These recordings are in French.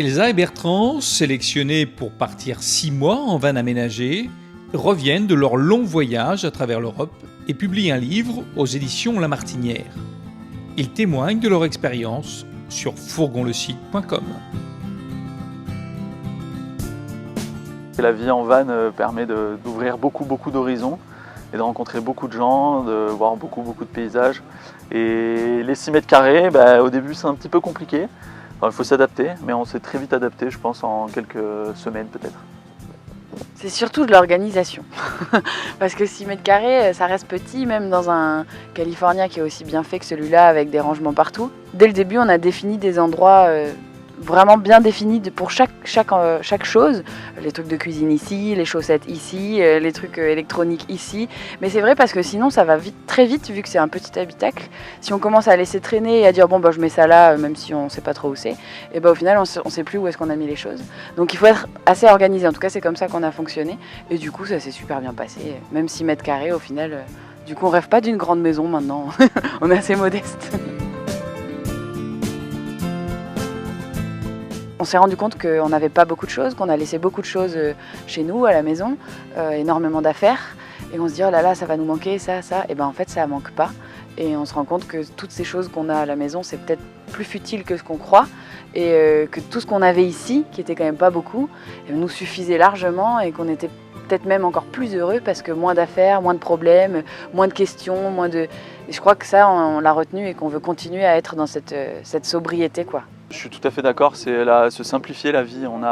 Elsa et Bertrand, sélectionnés pour partir 6 mois en van aménagé, reviennent de leur long voyage à travers l'Europe et publient un livre aux éditions La Martinière. Ils témoignent de leur expérience sur fourgonlecite.com. La vie en van permet d'ouvrir beaucoup d'horizons et de rencontrer beaucoup de gens, de voir beaucoup de paysages. Et les 6 mètres carrés, au début c'est un petit peu compliqué. Il faut s'adapter, mais on s'est très vite adapté, je pense, en quelques semaines peut-être. C'est surtout de l'organisation. Parce que 6 mètres carrés, ça reste petit, même dans un California qui est aussi bien fait que celui-là, avec des rangements partout. Dès le début, on a défini des endroits vraiment bien définis pour chaque chose. Les trucs de cuisine ici, les chaussettes ici, les trucs électroniques ici. Mais c'est vrai parce que sinon, ça va très vite, vu que c'est un petit habitacle. Si on commence à laisser traîner et à dire bon, je mets ça là, même si on ne sait pas trop où c'est, et au final, on ne sait plus où est-ce qu'on a mis les choses. Donc il faut être assez organisé. En tout cas, c'est comme ça qu'on a fonctionné. Et du coup, ça s'est super bien passé. Même 6 mètres carrés, au final, du coup, on rêve pas d'une grande maison maintenant. On est assez modeste. On s'est rendu compte qu'on n'avait pas beaucoup de choses, qu'on a laissé beaucoup de choses chez nous, à la maison, énormément d'affaires. Et on se dit, oh là là, ça va nous manquer, ça. Et en fait, ça ne manque pas. Et on se rend compte que toutes ces choses qu'on a à la maison, c'est peut-être plus futile que ce qu'on croit. Et que tout ce qu'on avait ici, qui était quand même pas beaucoup, nous suffisait largement et qu'on était peut-être même encore plus heureux parce que moins d'affaires, moins de problèmes, moins de questions, Et je crois que ça, on l'a retenu et qu'on veut continuer à être dans cette sobriété, quoi. Je suis tout à fait d'accord, c'est se simplifier la vie. On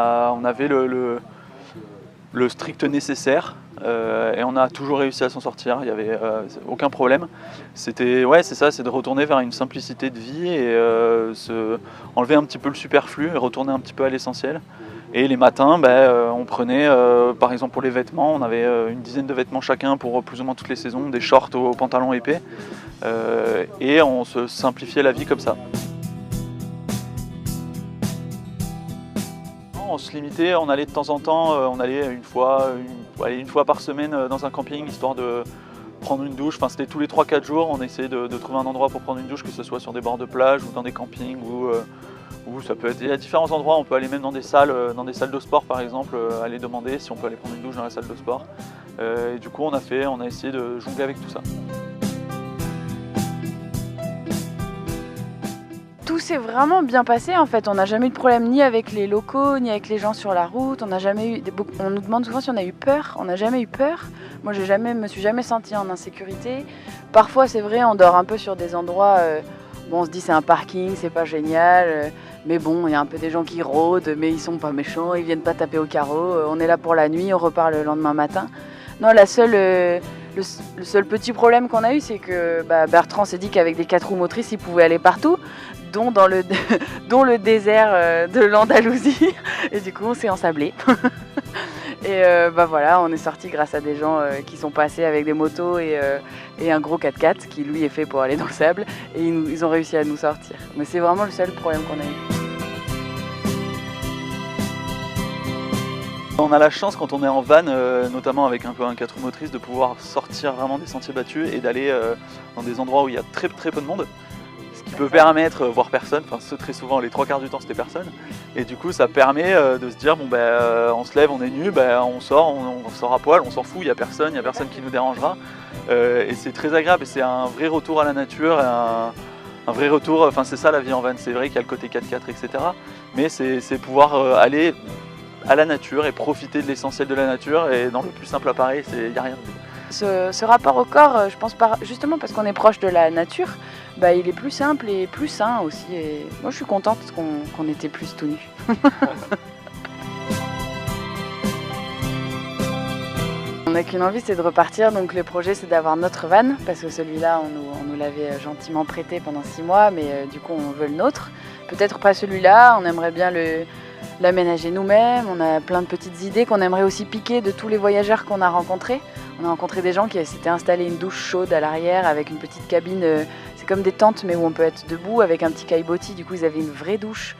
avait le strict nécessaire et on a toujours réussi à s'en sortir, il n'y avait aucun problème. C'est de retourner vers une simplicité de vie et enlever un petit peu le superflu et retourner un petit peu à l'essentiel. Et les matins, on prenait, par exemple pour les vêtements, on avait une dizaine de vêtements chacun pour plus ou moins toutes les saisons, des shorts aux pantalons épais, et on se simplifiait la vie comme ça. On se limitait, on allait de temps en temps, on allait une fois par semaine dans un camping, histoire de prendre une douche. Enfin, c'était tous les 3-4 jours, on essayait de trouver un endroit pour prendre une douche, que ce soit sur des bords de plage ou dans des campings, ou ça peut être, il y a différents endroits, on peut aller même dans des salles de sport par exemple, aller demander si on peut aller prendre une douche dans la salle de sport. Et du coup on a essayé de jongler avec tout ça. Tout s'est vraiment bien passé en fait, on n'a jamais eu de problème ni avec les locaux, ni avec les gens sur la route, on nous demande souvent si on a eu peur, on n'a jamais eu peur. Moi me suis jamais sentie en insécurité. Parfois c'est vrai, on dort un peu sur des endroits, on se dit c'est un parking, c'est pas génial, mais bon, il y a un peu des gens qui rôdent, mais ils sont pas méchants, ils viennent pas taper au carreau, on est là pour la nuit, on repart le lendemain matin. Non, le seul petit problème qu'on a eu, c'est que Bertrand s'est dit qu'avec des 4 roues motrices, il pouvait aller partout, dont le désert de l'Andalousie. Et du coup, on s'est ensablé. Et voilà, on est sorti grâce à des gens qui sont passés avec des motos et un gros 4x4 qui, lui, est fait pour aller dans le sable. Et ils ont réussi à nous sortir. Mais c'est vraiment le seul problème qu'on a eu. On a la chance quand on est en van, notamment avec un 4 roues motrices, de pouvoir sortir vraiment des sentiers battus et d'aller dans des endroits où il y a très peu de monde. Ce qui peut permettre, voire personne, très souvent les 3/4 du temps c'était personne. Et du coup ça permet de se dire, on se lève, on est nu, on sort à poil, on s'en fout, il n'y a personne qui nous dérangera. Et c'est très agréable et c'est un vrai retour à la nature, un vrai retour, c'est ça la vie en van, c'est vrai qu'il y a le côté 4x4, etc. Mais c'est pouvoir aller à la nature et profiter de l'essentiel de la nature, et dans le plus simple appareil, il n'y a rien de mieux. Ce rapport au corps, je pense justement parce qu'on est proche de la nature, il est plus simple et plus sain aussi. Et moi je suis contente qu'on était plus tout nus. On n'a qu'une envie, c'est de repartir, donc le projet c'est d'avoir notre van, parce que celui-là on nous l'avait gentiment prêté pendant 6 mois, mais du coup on veut le nôtre. Peut-être pas celui-là, on aimerait bien l'aménager nous-mêmes, on a plein de petites idées qu'on aimerait aussi piquer de tous les voyageurs qu'on a rencontrés. On a rencontré des gens qui s'étaient installés une douche chaude à l'arrière avec une petite cabine, c'est comme des tentes mais où on peut être debout avec un petit caillebotis, du coup ils avaient une vraie douche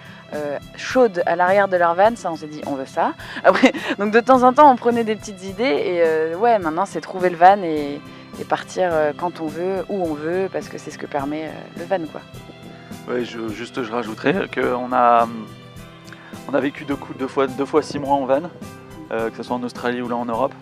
chaude à l'arrière de leur van, ça on s'est dit on veut ça. Après, donc de temps en temps on prenait des petites idées et maintenant c'est trouver le van et partir quand on veut, où on veut, parce que c'est ce que permet le van, quoi. Ouais, je rajouterais On a vécu deux fois 6 mois en van, que ce soit en Australie ou là en Europe.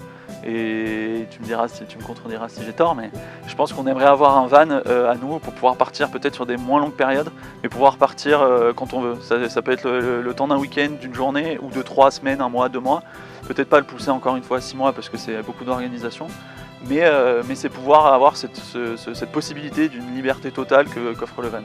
Et tu me contrediras si j'ai tort, mais je pense qu'on aimerait avoir un van à nous pour pouvoir partir peut-être sur des moins longues périodes, mais pouvoir partir quand on veut. Ça peut être le temps d'un week-end, d'une journée, ou de 3 semaines, 1 mois, 2 mois. Peut-être pas le pousser encore une fois à 6 mois parce que c'est beaucoup d'organisation, mais c'est pouvoir avoir cette possibilité d'une liberté totale qu'offre le van.